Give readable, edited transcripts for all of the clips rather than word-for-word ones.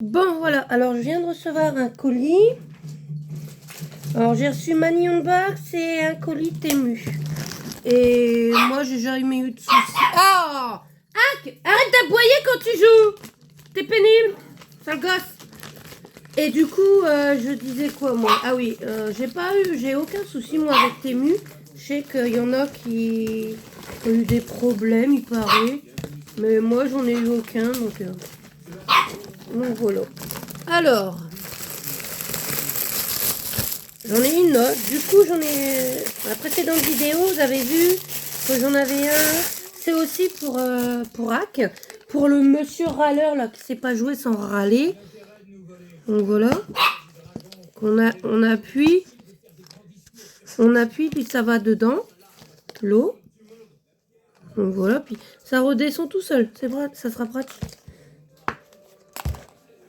Bon, voilà, alors je viens de recevoir un colis. Alors j'ai reçu Mani Unbox et un colis Temu. Et moi j'ai jamais eu de soucis. Ah, arrête d'aboyer quand tu joues. T'es pénible, sale gosse. Et du coup, je disais quoi moi? Ah oui, j'ai aucun souci moi avec Temu. Je sais qu'il y en a qui ont eu des problèmes, il paraît. Mais moi j'en ai eu aucun, donc voilà. Alors, j'en ai une autre. Du coup, dans la précédente vidéo, vous avez vu que j'en avais un. C'est aussi pour Hack. Pour le monsieur râleur là qui ne sait pas jouer sans râler. Donc voilà. On appuie. On appuie, puis ça va dedans. L'eau. Donc voilà. Puis ça redescend tout seul. C'est vrai, ça sera pratique.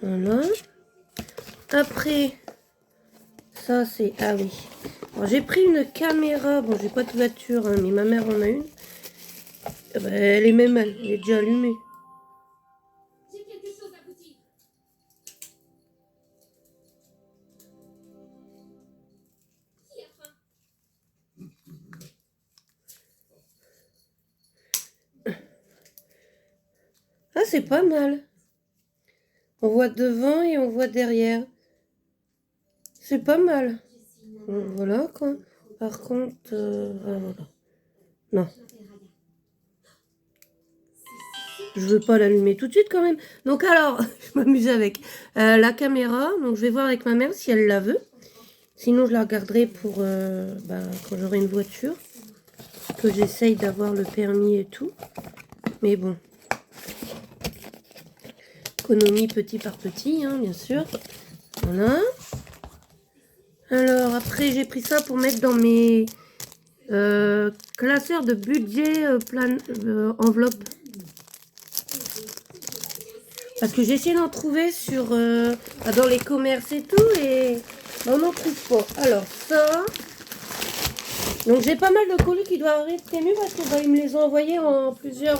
Voilà. Après, ça c'est... Ah oui. J'ai pris une caméra. Bon, j'ai pas de voiture, hein, mais ma mère en a une. Ben, elle est même, elle est déjà allumée. J'ai quelque chose à vous dire. Qui a faim? Ah, c'est pas mal. On voit devant et on voit derrière. C'est pas mal. Voilà quoi. Par contre, voilà. Non. Je veux pas l'allumer tout de suite quand même. Donc alors, je m'amuse avec la caméra. Donc je vais voir avec ma mère si elle la veut. Sinon, je la regarderai pour quand j'aurai une voiture. Que j'essaye d'avoir le permis et tout. Mais bon. Économie petit par petit, hein, bien sûr. Voilà. Alors, après, j'ai pris ça pour mettre dans mes classeurs de budget enveloppe. Parce que j'ai essayé d'en trouver dans les commerces et tout, et on n'en trouve pas. Alors, ça... Donc, j'ai pas mal de colis qui doivent arriver de Temu parce qu'ils me les ont envoyés en plusieurs...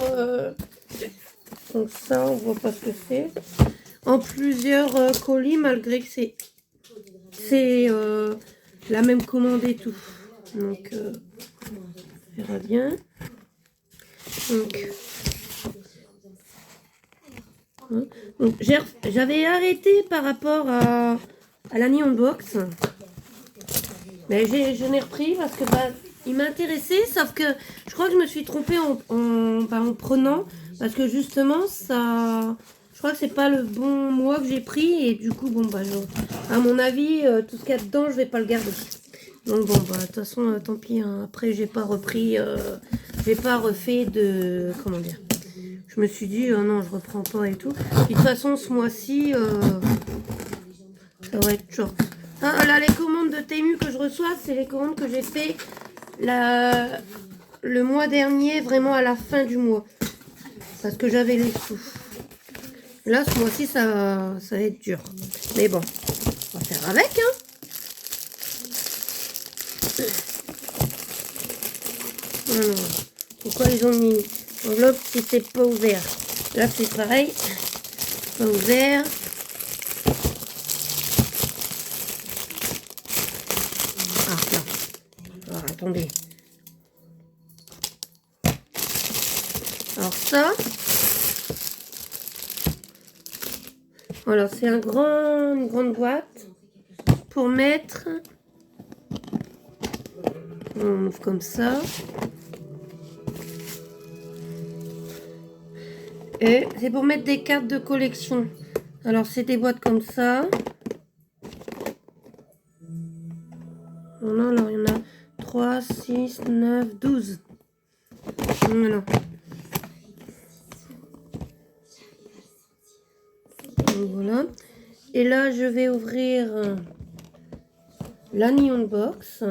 Donc ça, on voit pas ce que c'est. En plusieurs colis, malgré que c'est la même commande et tout. Donc, on verra bien. Donc j'avais arrêté par rapport à l'Annie Unbox. Mais je n'ai repris parce que il m'intéressait, sauf que je crois que je me suis trompée en prenant. Parce que justement, ça... Je crois que c'est pas le bon mois que j'ai pris. Et du coup, bon, à mon avis, tout ce qu'il y a dedans, je vais pas le garder. Donc bon, de toute façon, tant pis. Hein. Après, j'ai pas repris... j'ai pas refait de... Comment dire? Je me suis dit, non, je reprends pas et tout. Puis de toute façon, ce mois-ci, ça va être short. Ah, là, les commandes de Temu que je reçois, c'est les commandes que j'ai fait le mois dernier, vraiment à la fin du mois. Parce que j'avais les sous. Là, ce mois-ci, ça va être dur. Mais bon, on va faire avec, hein. Alors, pourquoi ils ont mis enveloppe si c'est pas ouvert? Là, c'est pareil. Pas ouvert. Ah, là. Alors, attendez. Alors, ça. Voilà, c'est une grande boîte pour mettre. On ouvre comme ça. Et c'est pour mettre des cartes de collection. Alors, c'est des boîtes comme ça. Voilà, alors il y en a 3, 6, 9, 12. Voilà. Donc, voilà. Et là, je vais ouvrir l'Annie Unbox.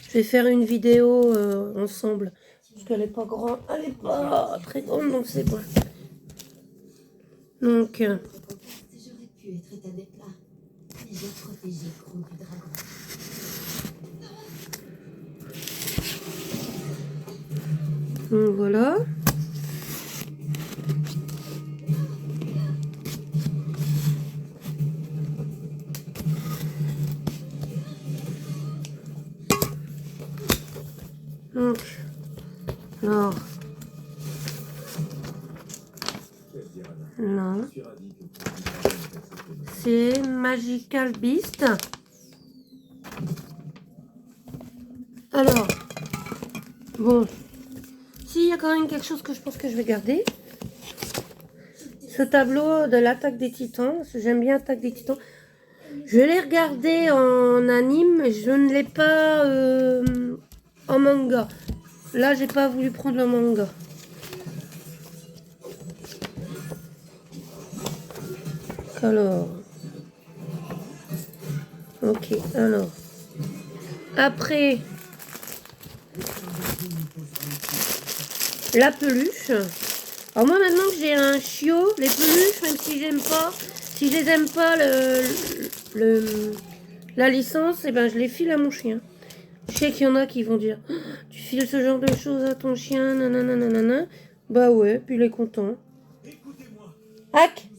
Je vais faire une vidéo ensemble. Parce qu'elle n'est pas grande. Elle n'est pas très grande, donc c'est bon. Donc, J'aurais pu être état d'éclat, mais j'ai protégé Gros du dragon. voilà. Donc, alors, là, c'est Magical Beast. Alors, bon, s'il y a quand même quelque chose que je pense que je vais garder, ce tableau de l'attaque des titans, parce que j'aime bien l'attaque des titans. Je l'ai regardé en anime, je ne l'ai pas en manga. Là, j'ai pas voulu prendre le manga. Alors, ok, alors, après, la peluche. Alors moi, maintenant que j'ai un chiot, les peluches, même si j'aime pas, si je les aime pas la licence, et ben je les file à mon chien. Je sais qu'il y en a qui vont dire, oh, tu files ce genre de choses à ton chien, nanana, nanana. Bah ouais, puis il est content. Hack,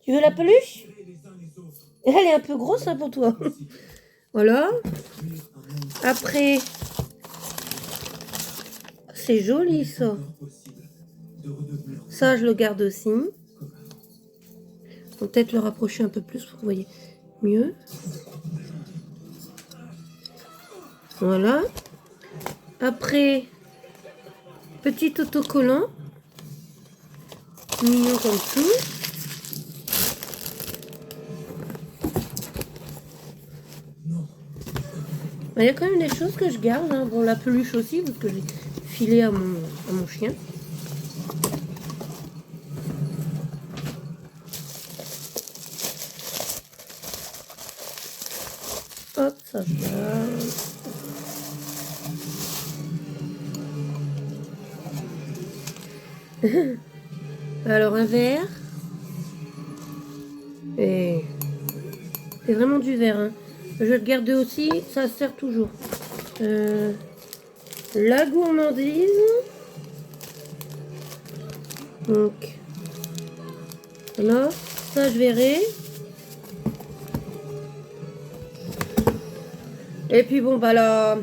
tu veux la peluche? Elle est un peu grosse hein, pour toi. Voilà. Après, c'est joli ça. Ça, je le garde aussi. On va peut-être le rapprocher un peu plus pour que vous voyez mieux. Voilà. Après, petit autocollant. Mignon comme tout. Il y a quand même des choses que je garde. Hein. Bon, la peluche aussi, parce que j'ai filé à mon chien. Hop, ça je garde. Alors, un verre. Et c'est vraiment du verre. Hein. Je vais le garder aussi, ça sert toujours. La gourmandise. Donc, là, ça je verrai. Et puis bon, bah là,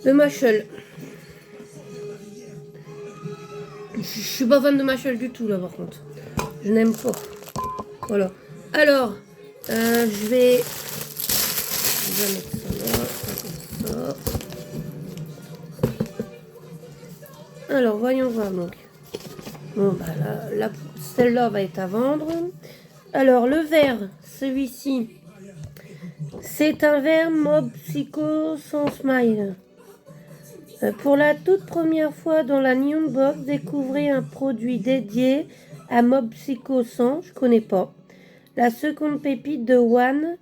le Machel. Je suis pas fan de Machel du tout là par contre. Je n'aime pas. Voilà. Alors, je vais mettre ça là, comme ça. Alors, voyons voir donc. Bon, bah là celle-là va être à vendre. Alors, le verre, celui-ci, c'est un verre Mob Psycho sans smile. Pour la toute première fois dans la Neon Box, découvrez un produit dédié à Mob Psycho 100, je connais pas. La seconde pépite de One,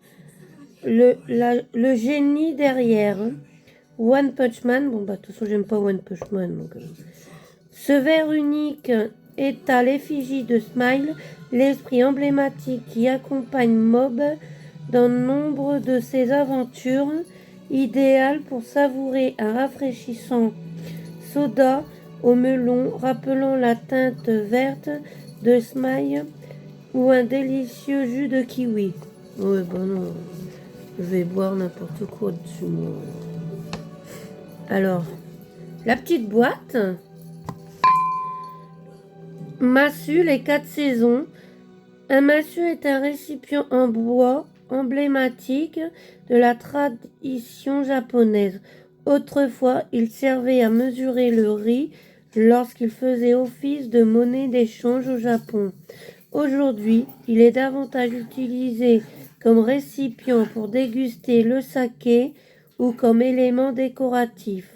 le génie derrière. One Punch Man, bon bah de toute façon j'aime pas One Punch Man. Donc, Ce verre unique est à l'effigie de Smile, l'esprit emblématique qui accompagne Mob dans nombre de ses aventures, idéal pour savourer un rafraîchissant soda au melon rappelant la teinte verte de Smile ou un délicieux jus de kiwi. Ouais, bah non, je vais boire n'importe quoi dessus. Moi. Alors, la petite boîte, massue les 4 saisons. Un massue est un récipient en bois emblématique de la tradition japonaise. Autrefois, il servait à mesurer le riz lorsqu'il faisait office de monnaie d'échange au Japon. Aujourd'hui, il est davantage utilisé comme récipient pour déguster le saké ou comme élément décoratif.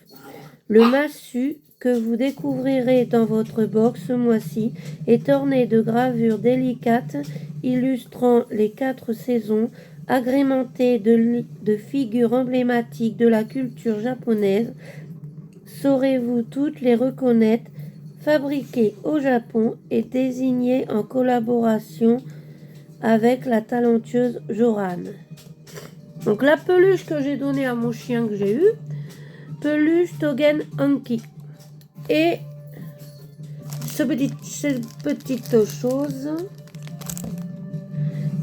Le massue que vous découvrirez dans votre box ce mois-ci est orné de gravures délicates illustrant les 4 saisons, agrémentées de figures emblématiques de la culture japonaise. Saurez-vous toutes les reconnaître? Fabriqué au Japon et désigné en collaboration avec la talentueuse Joran. Donc la peluche que j'ai donnée à mon chien que j'ai eu, peluche Togen Anki. Et cette petite chose,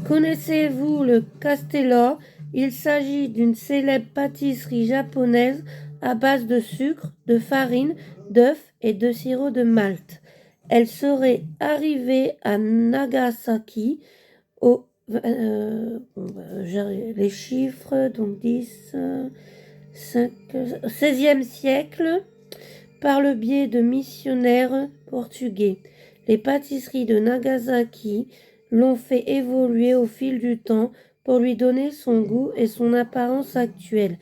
connaissez-vous le Castella Il s'agit d'une célèbre pâtisserie japonaise à base de sucre, de farine, d'œufs et de sirop de malt. Elle serait arrivée à Nagasaki au les chiffres, donc 10, 5, 16e siècle, par le biais de missionnaires portugais. Les pâtisseries de Nagasaki l'ont fait évoluer au fil du temps pour lui donner son goût et son apparence actuelle.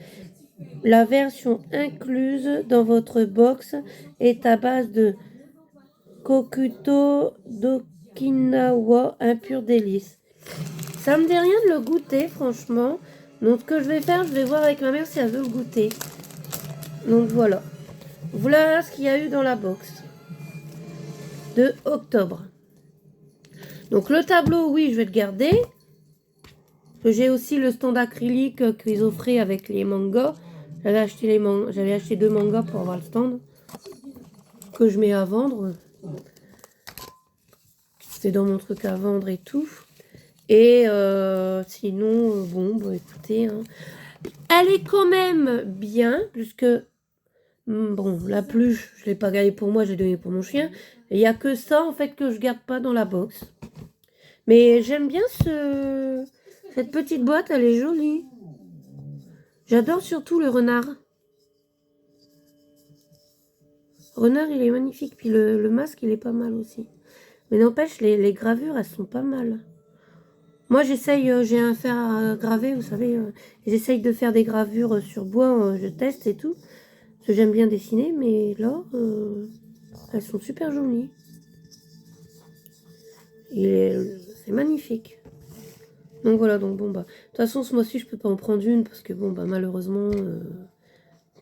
La version incluse dans votre box est à base de Kokuto d'Okinawa, un pur délice. Ça me dit rien de le goûter, franchement. Donc, ce que je vais faire, je vais voir avec ma mère si elle veut le goûter. Donc, voilà. Voilà ce qu'il y a eu dans la box de octobre. Donc, le tableau, oui, je vais le garder. J'ai aussi le stand acrylique qu'ils offraient avec les mangas. J'avais acheté 2 mangas pour avoir le stand que je mets à vendre. C'est dans mon truc à vendre et tout. Et sinon, bon, bah, écoutez, hein. Elle est quand même bien, puisque, bon, la peluche, je ne l'ai pas gardée pour moi, j'ai donné pour mon chien. Il n'y a que ça, en fait, que je garde pas dans la box. Mais j'aime bien cette petite boîte, elle est jolie. J'adore surtout le renard. Renard, il est magnifique. Puis le masque, il est pas mal aussi. Mais n'empêche, les gravures, elles sont pas mal. Moi, j'essaye, j'ai un fer à graver, vous savez. J'essaye de faire des gravures sur bois, je teste et tout. Parce que j'aime bien dessiner, mais là, elles sont super jolies. C'est magnifique. Donc voilà, donc bon, bah. De toute façon, ce mois-ci, je peux pas en prendre une, parce que bon, bah, malheureusement,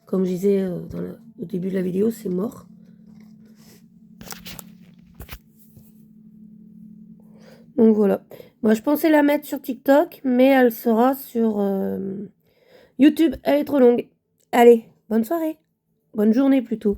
comme je disais au début de la vidéo, c'est mort. Donc voilà. Moi, je pensais la mettre sur TikTok, mais elle sera sur YouTube. Elle est trop longue. Allez, bonne soirée. Bonne journée plutôt.